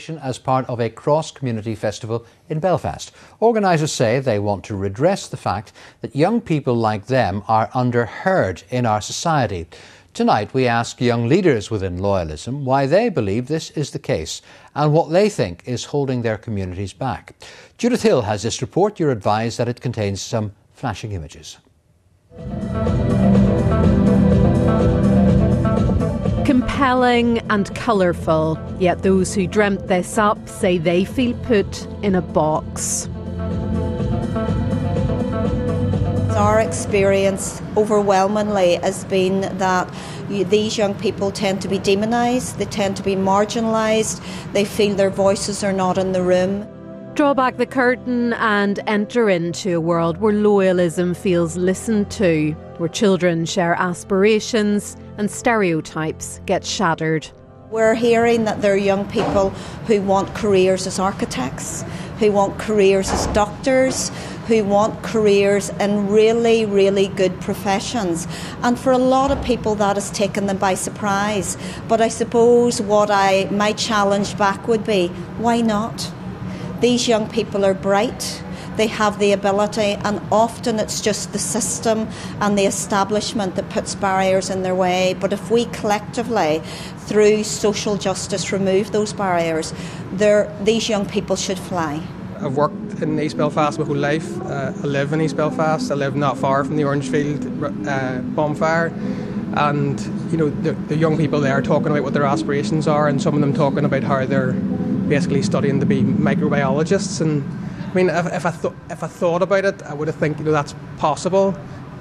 As part of a cross-community festival in Belfast. Organisers say they want to redress the fact that young people like them are underheard in our society. Tonight we ask young leaders within Loyalism why they believe this is the case and what they think is holding their communities back. Judith Hill has this report. You're advised that it contains some flashing images. Compelling and colourful, yet those who dreamt this up say they feel put in a box. Our experience overwhelmingly has been that these young people tend to be demonised, they tend to be marginalised, they feel their voices are not in the room. Draw back the curtain and enter into a world where loyalism feels listened to, where children share aspirations and stereotypes get shattered. We're hearing that there are young people who want careers as architects, who want careers as doctors, who want careers in really, really good professions. And for a lot of people that has taken them by surprise. But I suppose my challenge back would be, why not? These young people are bright, they have the ability, and often it's just the system and the establishment that puts barriers in their way. But if we collectively, through social justice, remove those barriers, these young people should fly. I've worked in East Belfast my whole life. I live in East Belfast. I live not far from the Orangefield bonfire. And you know, the young people there are talking about what their aspirations are, and some of them talking about how they're basically studying to be microbiologists. And I mean, if I thought about it, I would have think, you know, that's possible,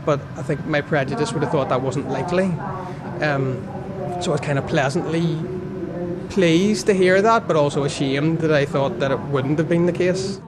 but I think my prejudice would have thought that wasn't likely. So I was kind of pleasantly pleased to hear that, but also ashamed that I thought that it wouldn't have been the case.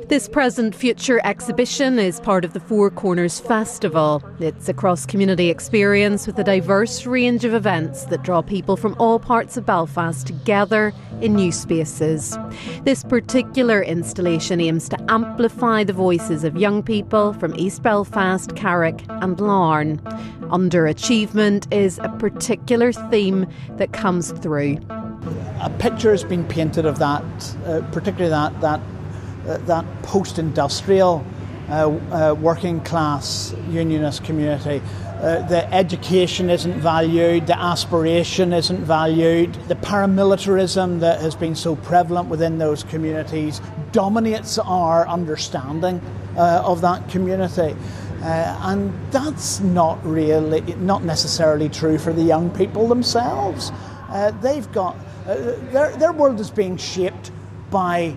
This Present Future exhibition is part of the Four Corners Festival. It's a cross-community experience with a diverse range of events that draw people from all parts of Belfast together in new spaces. This particular installation aims to amplify the voices of young people from East Belfast, Carrick and Larne. Underachievement is a particular theme that comes through. A picture has been painted of that, particularly that post-industrial working class unionist community. The education isn't valued, the aspiration isn't valued, the paramilitarism that has been so prevalent within those communities dominates our understanding of that community. And that's not necessarily true for the young people themselves. They've got their world is being shaped by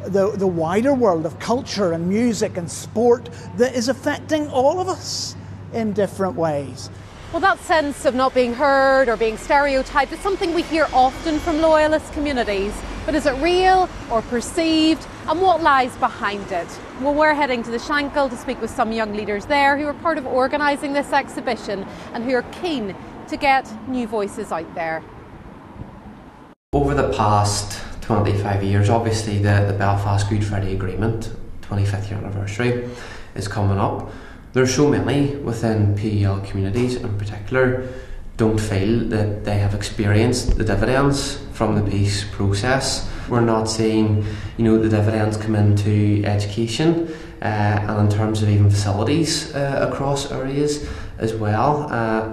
the wider world of culture and music and sport that is affecting all of us in different ways. Well, that sense of not being heard or being stereotyped is something we hear often from loyalist communities. But is it real or perceived? And what lies behind it? Well, we're heading to the Shankill to speak with some young leaders there who are part of organising this exhibition and who are keen to get new voices out there. Over the past 25 years, obviously the Belfast Good Friday Agreement 25th year anniversary is coming up. There's so many within PEL communities in particular don't feel that they have experienced the dividends from the peace process. We're not seeing, you know, the dividends come into education and in terms of even facilities across areas as well.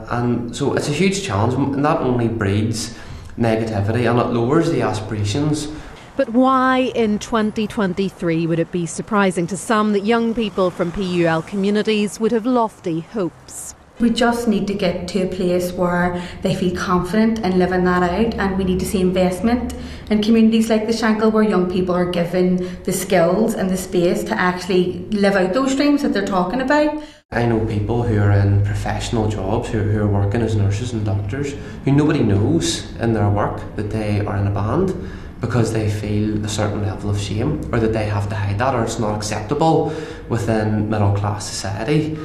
And so it's a huge challenge, and that only breeds negativity and it lowers the aspirations. But why in 2023 would it be surprising to some that young people from PUL communities would have lofty hopes? We just need to get to a place where they feel confident in living that out, and we need to see investment in communities like the Shankill where young people are given the skills and the space to actually live out those dreams that they're talking about. I know people who are in professional jobs, who are working as nurses and doctors, who nobody knows in their work that they are in a band because they feel a certain level of shame, or that they have to hide that, or it's not acceptable within middle class society.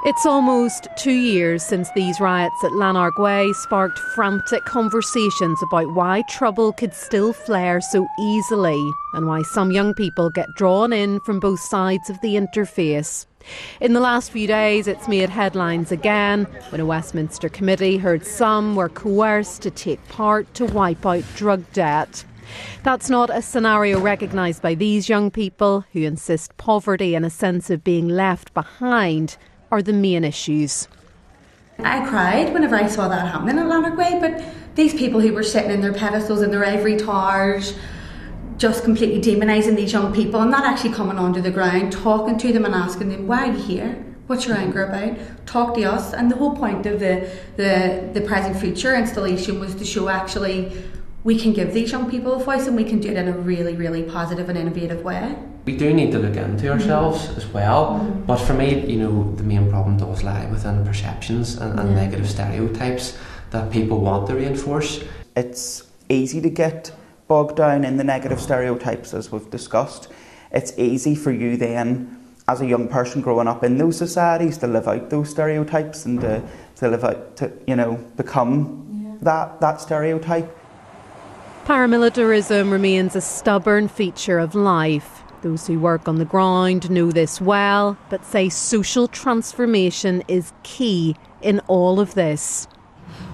It's almost 2 years since these riots at Lanark Way sparked frantic conversations about why trouble could still flare so easily and why some young people get drawn in from both sides of the interface. In the last few days, it's made headlines again when a Westminster committee heard some were coerced to take part to wipe out drug debt. That's not a scenario recognised by these young people, who insist poverty and a sense of being left behind are the main issues. I cried whenever I saw that happening in Lanark Way, but these people who were sitting in their pedestals in their ivory towers, just completely demonising these young people and not actually coming onto the ground, talking to them and asking them, why are you here? What's your anger about? Talk to us. And the whole point of the Present Future installation was to show actually we can give these young people a voice and we can do it in a really, really positive and innovative way. We do need to look into ourselves as well, but for me, the main problem does lie within perceptions and negative stereotypes that people want to reinforce. It's easy to get bogged down in the negative stereotypes, as we've discussed. It's easy for you then, as a young person growing up in those societies, to live out those stereotypes and to live out, to become that stereotype. Paramilitarism remains a stubborn feature of life. Those who work on the ground know this well, but say social transformation is key in all of this.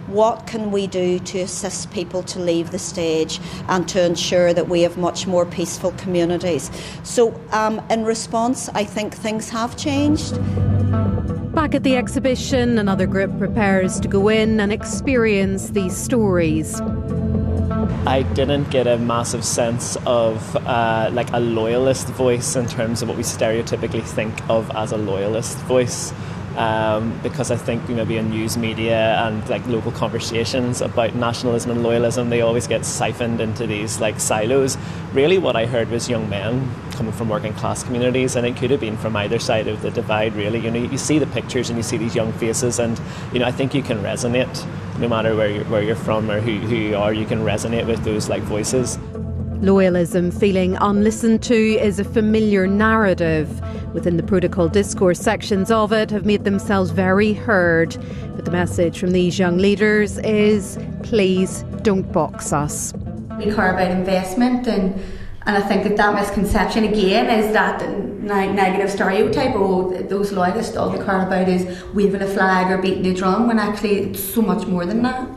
What can we do to assist people to leave the stage and to ensure that we have much more peaceful communities? So in response, I think things have changed. Back at the exhibition, another group prepares to go in and experience these stories. I didn't get a massive sense of like a loyalist voice in terms of what we stereotypically think of as a loyalist voice. Because I think maybe in news media and like local conversations about nationalism and loyalism, they always get siphoned into these like silos. Really what I heard was young men coming from working class communities, and it could have been from either side of the divide really. You see the pictures and you see these young faces, and I think you can resonate no matter where you're from or who you are. You can resonate with those like voices. Loyalism feeling unlistened to is a familiar narrative. Within the protocol discourse, sections of it have made themselves very heard. But the message from these young leaders is, please don't box us. We care about investment, and I think that misconception again is that negative stereotype, those loyalists, all they care about is waving a flag or beating a drum, when actually it's so much more than that.